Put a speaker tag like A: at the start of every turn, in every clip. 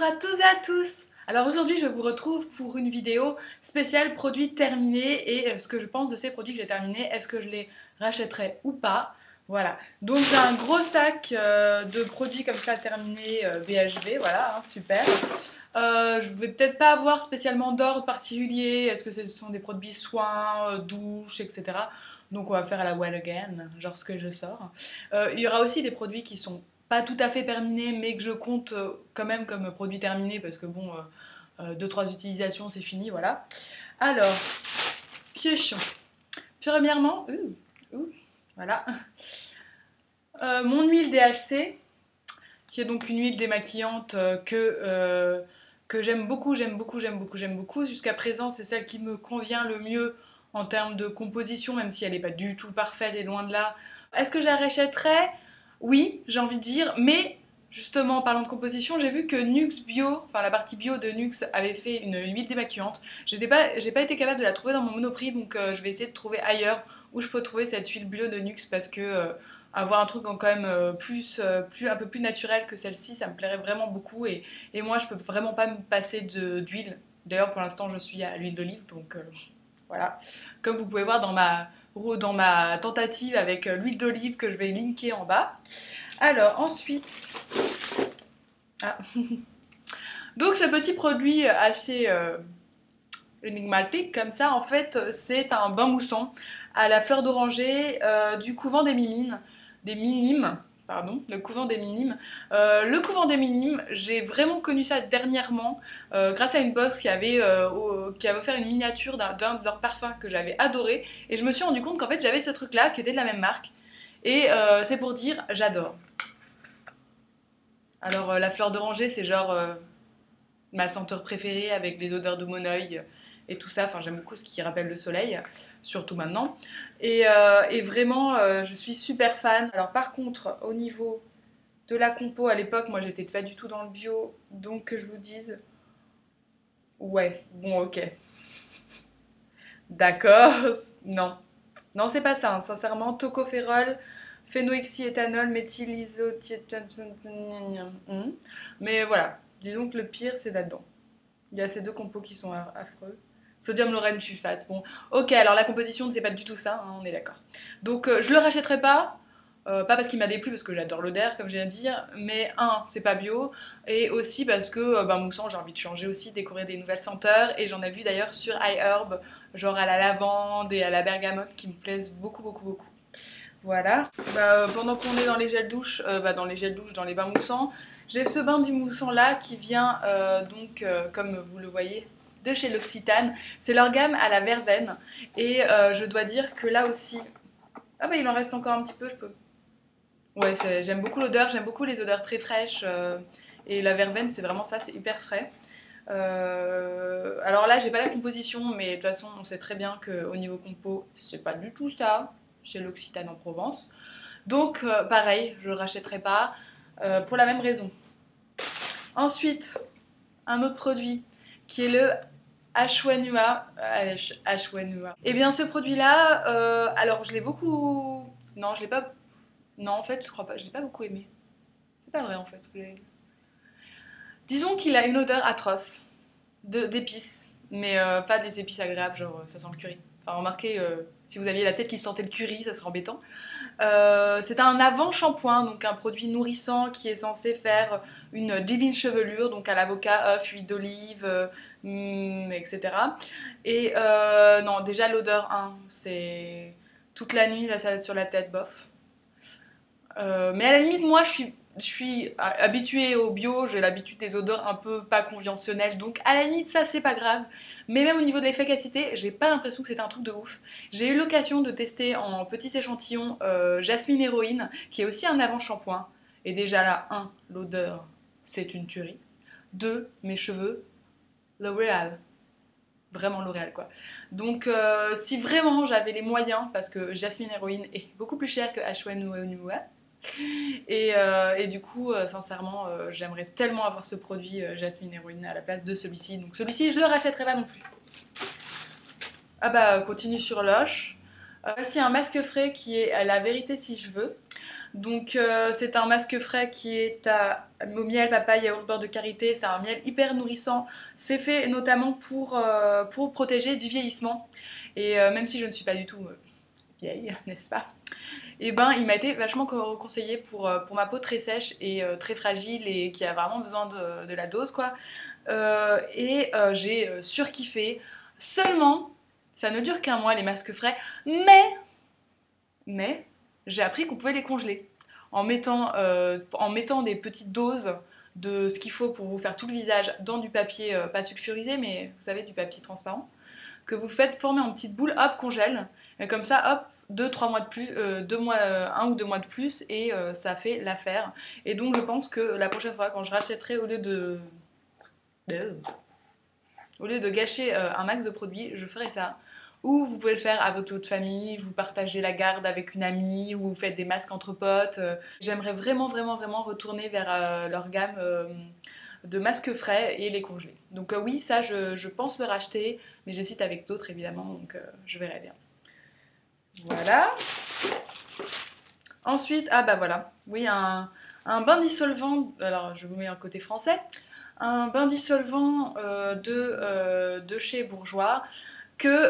A: à tous et à tous. Alors aujourd'hui je vous retrouve pour une vidéo spéciale produits terminés et ce que je pense de ces produits que j'ai terminés, est-ce que je les rachèterai ou pas. Voilà, donc j'ai un gros sac de produits comme ça terminés BHV, voilà, hein, super. Je vais peut-être pas avoir spécialement d'ordre particulier, est-ce que ce sont des produits soins, douche, etc. Donc on va faire à la well again, genre ce que je sors. Il y aura aussi des produits qui sont pas tout à fait terminés, mais que je compte quand même comme produits terminés, parce que bon, 2-3 utilisations c'est fini, voilà. Alors, pioche. Premièrement, voilà, mon huile DHC, qui est donc une huile démaquillante que j'aime beaucoup, j'aime beaucoup, j'aime beaucoup, j'aime beaucoup. Jusqu'à présent, c'est celle qui me convient le mieux en termes de composition, même si elle n'est pas du tout parfaite et loin de là. Est-ce que je la rachèterais? Oui, j'ai envie de dire, mais justement, en parlant de composition, j'ai vu que Nuxe Bio, enfin la partie bio de Nuxe, avait fait une huile démaquillante. J'ai pas été capable de la trouver dans mon Monoprix, donc je vais essayer de trouver ailleurs où je peux trouver cette huile bio de Nuxe parce que avoir un truc quand même un peu plus naturel que celle-ci, ça me plairait vraiment beaucoup et moi je peux vraiment pas me passer d'huile. D'ailleurs pour l'instant je suis à l'huile d'olive donc voilà. Comme vous pouvez voir dans ma tentative avec l'huile d'olive que je vais linker en bas. Alors ensuite, ah. Donc ce petit produit assez énigmatique comme ça, en fait c'est un bain moussant à la fleur d'oranger du couvent des Minimes, pardon, le couvent des Minimes. Le couvent des Minimes, j'ai vraiment connu ça dernièrement grâce à une box qui avait offert une miniature d'un de leurs parfums que j'avais adoré et je me suis rendu compte qu'en fait j'avais ce truc là qui était de la même marque et c'est pour dire j'adore. Alors la fleur d'oranger c'est genre ma senteur préférée avec les odeurs de monoeil et tout ça. Enfin, j'aime beaucoup ce qui rappelle le soleil, surtout maintenant. Et vraiment, je suis super fan. Alors, par contre, au niveau de la compo, à l'époque, moi, j'étais pas du tout dans le bio. Donc, que je vous dise, ouais, bon, ok. D'accord, non. Non, c'est pas ça, hein. Sincèrement, tocopherol, phénoxyéthanol, méthylisotiéthanol. Mais voilà, disons que le pire, c'est là-dedans. Il y a ces deux compos qui sont affreux. Sodium laurène sulfate. Bon, ok, alors la composition, c'est pas du tout ça, hein, on est d'accord. Donc, je le rachèterai pas. Pas parce qu'il m'a déplu, parce que j'adore l'odeur, comme je viens de dire, mais c'est pas bio, et aussi parce que, moussant, j'ai envie de changer aussi, découvrir des nouvelles senteurs, et j'en ai vu d'ailleurs sur iHerb, genre à la lavande et à la bergamote, qui me plaisent beaucoup, beaucoup, beaucoup. Voilà. Pendant qu'on est dans les gels douche, dans les bains moussants, j'ai ce bain du moussant là qui vient comme vous le voyez, de chez L'Occitane. C'est leur gamme à la verveine. Et je dois dire que là aussi... Ah bah il en reste encore un petit peu, je peux... Ouais, j'aime beaucoup l'odeur, j'aime beaucoup les odeurs très fraîches. Et la verveine, c'est vraiment ça, c'est hyper frais. Alors là, j'ai pas la composition, mais de toute façon, on sait très bien qu'au niveau compo, c'est pas du tout ça, chez l'Occitane en Provence. Donc, pareil, je le rachèterai pas pour la même raison. Ensuite, un autre produit qui est le Ashwanua. Et bien, ce produit-là, alors je l'ai beaucoup. Non, je l'ai pas. Non, en fait, je crois pas, je l'ai pas beaucoup aimé. C'est pas vrai en fait ce que j'ai. Disons qu'il a une odeur atroce d'épices, mais pas des épices agréables, genre ça sent le curry. Enfin, remarquez, si vous aviez la tête qui sentait le curry, ça serait embêtant. C'est un avant-shampoing, donc un produit nourrissant qui est censé faire une divine chevelure, donc à l'avocat, œuf, huile d'olive, etc. Et non, déjà l'odeur, c'est toute la nuit la salade sur la tête, bof. Mais à la limite, moi, je suis habituée au bio, j'ai l'habitude des odeurs un peu pas conventionnelles, donc à la limite, ça, c'est pas grave. Mais même au niveau de l'efficacité, j'ai pas l'impression que c'était un truc de ouf. J'ai eu l'occasion de tester en petits échantillons Jasmine Héroïne, qui est aussi un avant-shampoing. Et déjà là, l'odeur, c'est une tuerie. 2, mes cheveux, L'Oréal. Vraiment L'Oréal quoi. Donc si vraiment j'avais les moyens, parce que Jasmine Héroïne est beaucoup plus cher que H1 et du coup sincèrement j'aimerais tellement avoir ce produit Jasmine Héroïne à la place de celui-ci. Donc celui-ci je le rachèterai pas non plus. Ah bah continue sur Lush. Voici un masque frais qui est La Vérité si je veux. Donc c'est un masque frais qui est au miel, papaye, yaourt, beurre de karité. C'est un miel hyper nourrissant. C'est fait notamment pour protéger du vieillissement. Et même si je ne suis pas du tout vieille, n'est-ce pas? Et ben il m'a été vachement conseillé pour ma peau très sèche et très fragile et qui a vraiment besoin de la dose quoi. J'ai surkiffé. Seulement, ça ne dure qu'un mois les masques frais, mais j'ai appris qu'on pouvait les congeler en mettant des petites doses de ce qu'il faut pour vous faire tout le visage dans du papier pas sulfurisé, mais vous savez, du papier transparent, que vous faites former en petites boules, hop, congèle, et comme ça, hop, 2-3 mois de plus, 1 ou 2 mois de plus, et ça fait l'affaire. Et donc je pense que la prochaine fois, quand je rachèterai, au lieu de gâcher un max de produits, je ferai ça. Ou vous pouvez le faire à votre autre famille, vous partagez la garde avec une amie, ou vous faites des masques entre potes. J'aimerais vraiment, vraiment, vraiment retourner vers leur gamme de masques frais et les congeler. Donc oui, ça, je pense le racheter, mais j'hésite avec d'autres, évidemment, donc je verrai bien. Voilà. Ensuite, ah bah voilà, oui, un bain dissolvant, alors je vous mets un côté français, un bain dissolvant de chez Bourjois,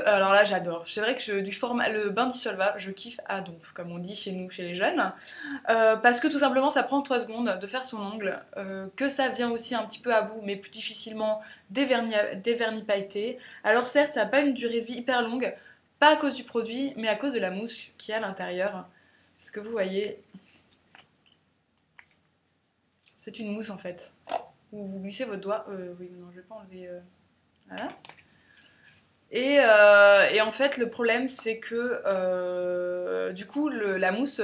A: alors là j'adore. C'est vrai que du format, le bain dissolvable, je kiffe à donf, comme on dit chez nous, chez les jeunes, parce que tout simplement ça prend 3 secondes de faire son ongle, que ça vient aussi un petit peu à bout, mais plus difficilement des vernis pailletés. Alors certes, ça n'a pas une durée de vie hyper longue, pas à cause du produit, mais à cause de la mousse qui est à l'intérieur. Est-ce que vous voyez? C'est une mousse en fait. Où vous glissez votre doigt. Oui, non, je vais pas enlever. Voilà. Et en fait, le problème, c'est que du coup, la mousse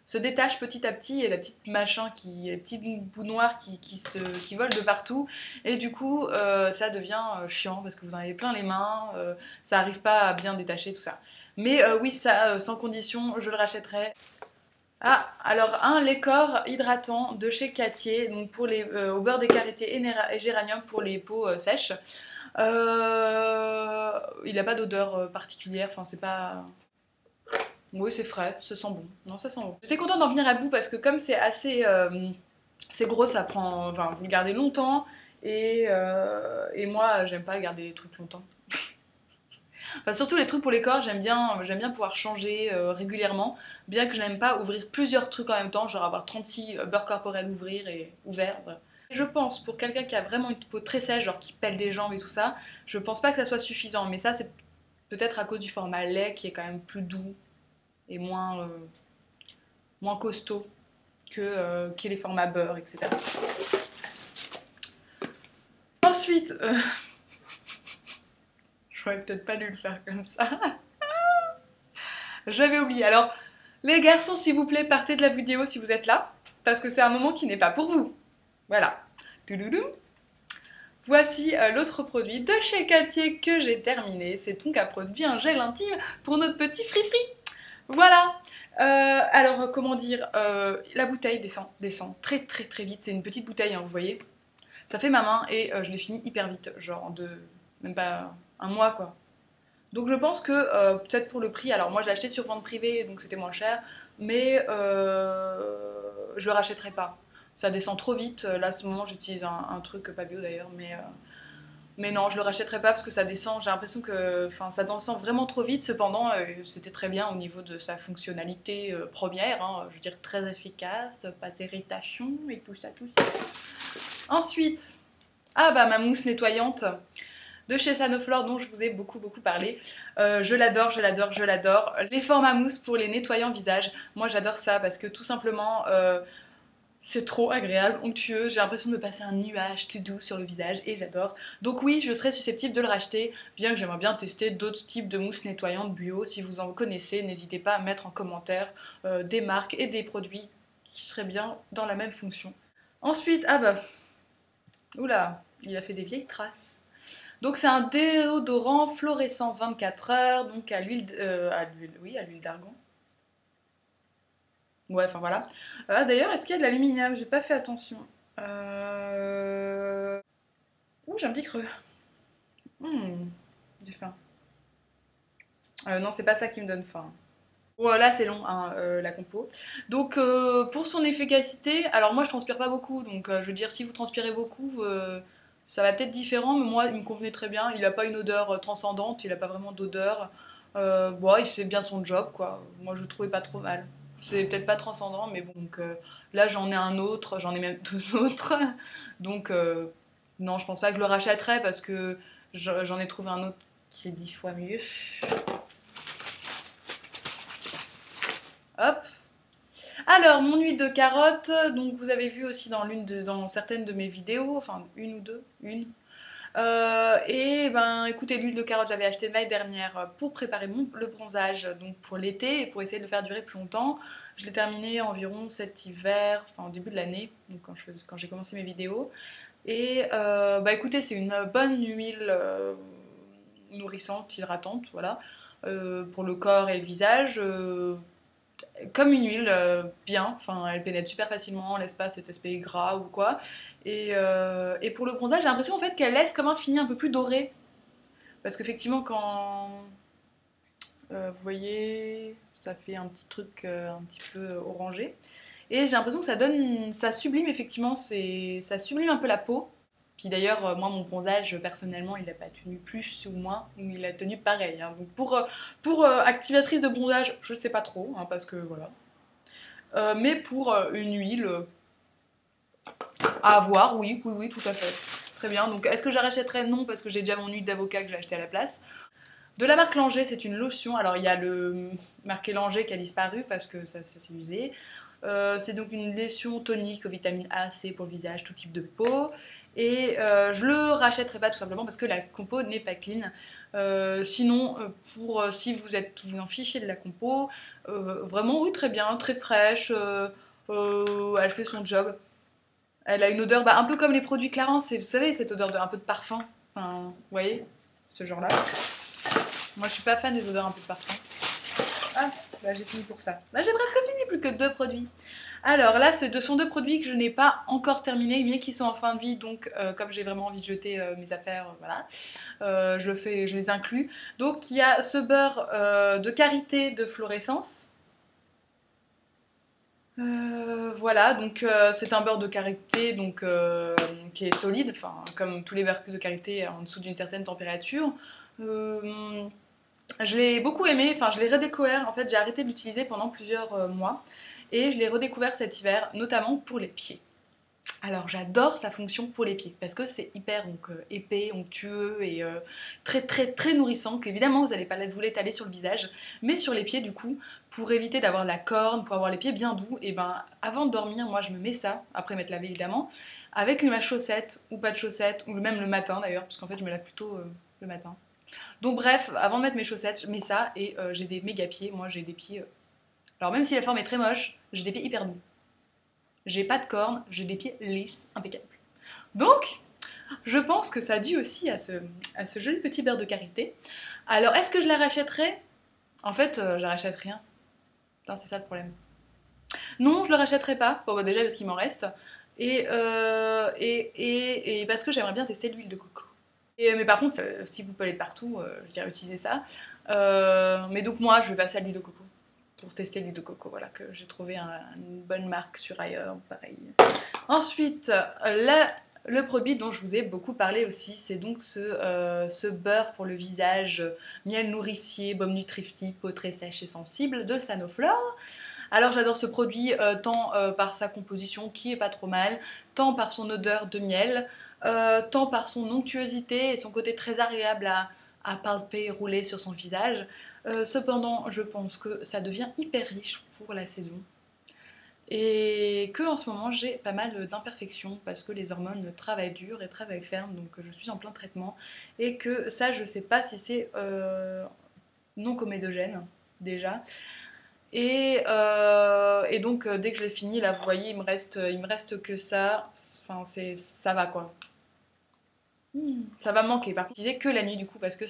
A: se détache petit à petit et les petits bouts noirs qui volent de partout. Et du coup, ça devient chiant parce que vous en avez plein les mains, ça n'arrive pas à bien détacher tout ça. Mais oui, ça, sans condition, je le rachèterai. Ah, alors un Lécor hydratant de chez Cattier, donc au beurre de karité et géranium pour les peaux sèches. Il n'a pas d'odeur particulière, enfin c'est pas... Oui, c'est frais, ça sent bon. Non, ça sent bon. J'étais contente d'en venir à bout parce que comme c'est assez... c'est gros, ça prend... Enfin, vous le gardez longtemps et moi, j'aime pas garder les trucs longtemps. Enfin, surtout les trucs pour les corps, j'aime bien pouvoir changer régulièrement, bien que je n'aime pas ouvrir plusieurs trucs en même temps, genre avoir 36 beurres corporels ouverts. Voilà. Je pense, pour quelqu'un qui a vraiment une peau très sèche, genre qui pèle des jambes et tout ça, je pense pas que ça soit suffisant, mais ça c'est peut-être à cause du format lait qui est quand même plus doux et moins costaud que les formats beurre, etc. Ensuite, j'aurais peut-être pas dû le faire comme ça. J'avais oublié. Alors, les garçons, s'il vous plaît, partez de la vidéo si vous êtes là, parce que c'est un moment qui n'est pas pour vous. Voilà. Touloulou. Voici l'autre produit de chez Cattier que j'ai terminé. C'est donc un produit, un gel intime pour notre petit frifri. Voilà. Alors, comment dire, la bouteille descend très très très vite. C'est une petite bouteille, hein, vous voyez. Ça fait ma main et je l'ai fini hyper vite, genre même pas un mois quoi. Donc je pense que peut-être pour le prix, alors moi j'ai acheté sur vente privée donc c'était moins cher, mais je le rachèterai pas. Ça descend trop vite, là à ce moment j'utilise un truc pas bio d'ailleurs, mais non je le rachèterai pas parce que ça descend, j'ai l'impression que ça descend vraiment trop vite, cependant c'était très bien au niveau de sa fonctionnalité première, hein, je veux dire très efficace, pas d'irritation et tout ça. Ensuite, ah bah ma mousse nettoyante de chez Sanoflore dont je vous ai beaucoup parlé. Je l'adore, je l'adore, je l'adore. Les formats mousse pour les nettoyants visage, moi j'adore ça parce que tout simplement c'est trop agréable, onctueux, j'ai l'impression de passer un nuage tout doux sur le visage et j'adore. Donc oui, je serais susceptible de le racheter, bien que j'aimerais bien tester d'autres types de mousse nettoyantes bio. Si vous en connaissez, n'hésitez pas à mettre en commentaire des marques et des produits qui seraient bien dans la même fonction. Ensuite, ah bah, oula, il a fait des vieilles traces. Donc c'est un déodorant fluorescence 24 heures, donc à l'huile d'argan. Ouais, enfin voilà. D'ailleurs, est-ce qu'il y a de l'aluminium? J'ai pas fait attention. Ouh, j'ai un petit creux. J'ai faim. Non, c'est pas ça qui me donne faim. Voilà, c'est long, hein, la compo. Donc, pour son efficacité, alors moi je transpire pas beaucoup, donc je veux dire, si vous transpirez beaucoup, ça va peut-être différent, mais moi il me convenait très bien. Il a pas une odeur transcendante, il a pas vraiment d'odeur. Bon, il fait bien son job, quoi. Moi je le trouvais pas trop mal. C'est peut-être pas transcendant, mais bon, donc, là j'en ai un autre, j'en ai même deux autres. Donc, non, je pense pas que je le rachèterais parce que j'en ai trouvé un autre qui est 10 fois mieux. Hop. Alors, mon huile de carotte, donc vous avez vu aussi dans certaines de mes vidéos, enfin une ou deux, une. Et ben écoutez, l'huile de carotte, j'avais acheté l'année dernière pour préparer le bronzage, donc pour l'été et pour essayer de le faire durer plus longtemps. Je l'ai terminé environ cet hiver, enfin au début de l'année, donc quand j'ai commencé mes vidéos. Et bah écoutez, c'est une bonne huile nourrissante, hydratante, voilà, pour le corps et le visage. Comme une huile, bien, enfin elle pénètre super facilement, laisse pas cet aspect gras ou quoi. Et pour le bronzage, j'ai l'impression en fait qu'elle laisse comme un fini un peu plus doré. Parce qu'effectivement, quand vous voyez, ça fait un petit truc un petit peu orangé. Et j'ai l'impression que ça sublime effectivement, ça sublime un peu la peau. Puis d'ailleurs, moi, mon bronzage, personnellement, il n'a pas tenu plus ou moins, ou il a tenu pareil, hein. Donc pour activatrice de bronzage, je ne sais pas trop, hein, parce que voilà. Mais pour une huile, à avoir, oui, oui, oui, tout à fait. Très bien. Donc, est-ce que je la rachèterais? Non, parce que j'ai déjà mon huile d'avocat que j'ai acheté à la place. De la marque Langer, c'est une lotion. Alors, il y a le marqué Langer qui a disparu parce que ça s'est usé. C'est donc une lotion tonique aux vitamines A, C pour le visage, tout type de peau. Et je le rachèterai pas tout simplement parce que la compo n'est pas clean. Sinon, si vous en fichez de la compo, vraiment oui, très bien, très fraîche. Elle fait son job. Elle a une odeur un peu comme les produits Clarins, vous savez, cette odeur un peu de parfum. Enfin, vous voyez, ce genre-là. Moi, je suis pas fan des odeurs un peu de parfum. Ah, bah j'ai fini pour ça. Bah j'ai presque fini, plus que deux produits. Alors là, ce sont deux produits que je n'ai pas encore terminés, mais qui sont en fin de vie, donc comme j'ai vraiment envie de jeter mes affaires, voilà, je les inclus. Donc il y a ce beurre de karité de fluorescence. Voilà, donc c'est un beurre de karité donc, qui est solide, enfin comme tous les beurres de karité en dessous d'une certaine température. Je l'ai beaucoup aimé, enfin je l'ai redécouvert, en fait j'ai arrêté de l'utiliser pendant plusieurs mois et je l'ai redécouvert cet hiver, notamment pour les pieds. Alors j'adore sa fonction pour les pieds parce que c'est hyper donc, épais, onctueux et très très très nourrissant qu'évidemment vous n'allez pas vous l'étaler sur le visage mais sur les pieds du coup pour éviter d'avoir de la corne, pour avoir les pieds bien doux et ben avant de dormir moi je me mets ça, après m'être lavé évidemment, avec ma chaussette ou pas de chaussette ou même le matin d'ailleurs parce qu'en fait je me lave plutôt le matin. Donc bref, avant de mettre mes chaussettes je mets ça et j'ai des méga pieds, moi j'ai des pieds... Alors même si la forme est très moche, j'ai des pieds hyper doux. J'ai pas de cornes, j'ai des pieds lisses, impeccables. Donc, je pense que ça a dû aussi à ce joli petit beurre de karité. Alors, est-ce que je la rachèterais? En fait, je la rachète rien. Putain, c'est ça le problème. Non, je le rachèterai pas. Bon, bah, déjà parce qu'il m'en reste. Et parce que j'aimerais bien tester l'huile de coco. Mais par contre, si vous pouvez aller partout, je dirais utiliser ça. Mais donc moi, je vais passer à l'huile de coco. Pour tester l'huile de coco, voilà, que j'ai trouvé une bonne marque sur ailleurs, pareil. Ensuite, le produit dont je vous ai beaucoup parlé aussi, c'est donc ce beurre pour le visage, miel nourricier, baume nutritif, peau très sèche et sensible de Sanoflore. Alors j'adore ce produit tant par sa composition qui est pas trop mal, tant par son odeur de miel, tant par son onctuosité et son côté très agréable à palper et rouler sur son visage. Cependant, je pense que ça devient hyper riche pour la saison. Et que en ce moment j'ai pas mal d'imperfections parce que les hormones travaillent dur et travaillent ferme, donc je suis en plein traitement. Et que ça, je sais pas si c'est non comédogène déjà. Et donc dès que je l'ai fini, là vous voyez, il me reste que ça. Enfin, ça va quoi. Ça va me manquer. Par contre, je disais que la nuit du coup parce que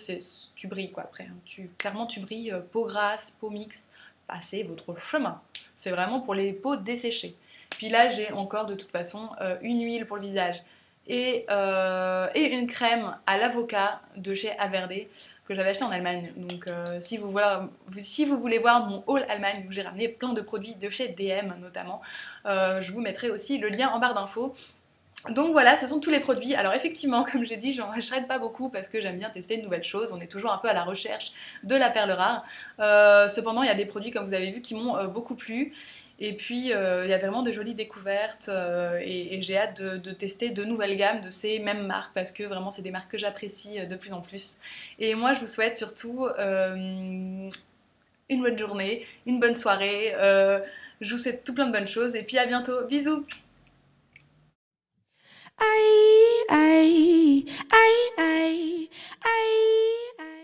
A: tu brilles quoi après, hein. Clairement tu brilles, peau grasse, peau mixte, passez votre chemin. C'est vraiment pour les peaux desséchées. Puis là j'ai encore de toute façon une huile pour le visage et une crème à l'avocat de chez Averde. que j'avais acheté en Allemagne. Donc si vous voulez voir mon haul Allemagne où j'ai ramené plein de produits de chez DM notamment, je vous mettrai aussi le lien en barre d'infos. Donc voilà, ce sont tous les produits. Alors effectivement, comme j'ai dit, j'en achète pas beaucoup parce que j'aime bien tester de nouvelles choses. On est toujours un peu à la recherche de la perle rare. Cependant, il y a des produits, comme vous avez vu, qui m'ont beaucoup plu. Et puis, il y a vraiment de jolies découvertes et j'ai hâte de tester de nouvelles gammes de ces mêmes marques parce que vraiment, c'est des marques que j'apprécie de plus en plus. Et moi, je vous souhaite surtout une bonne journée, une bonne soirée. Je vous souhaite tout plein de bonnes choses et puis à bientôt. Bisous!
B: I, I, I, I, I.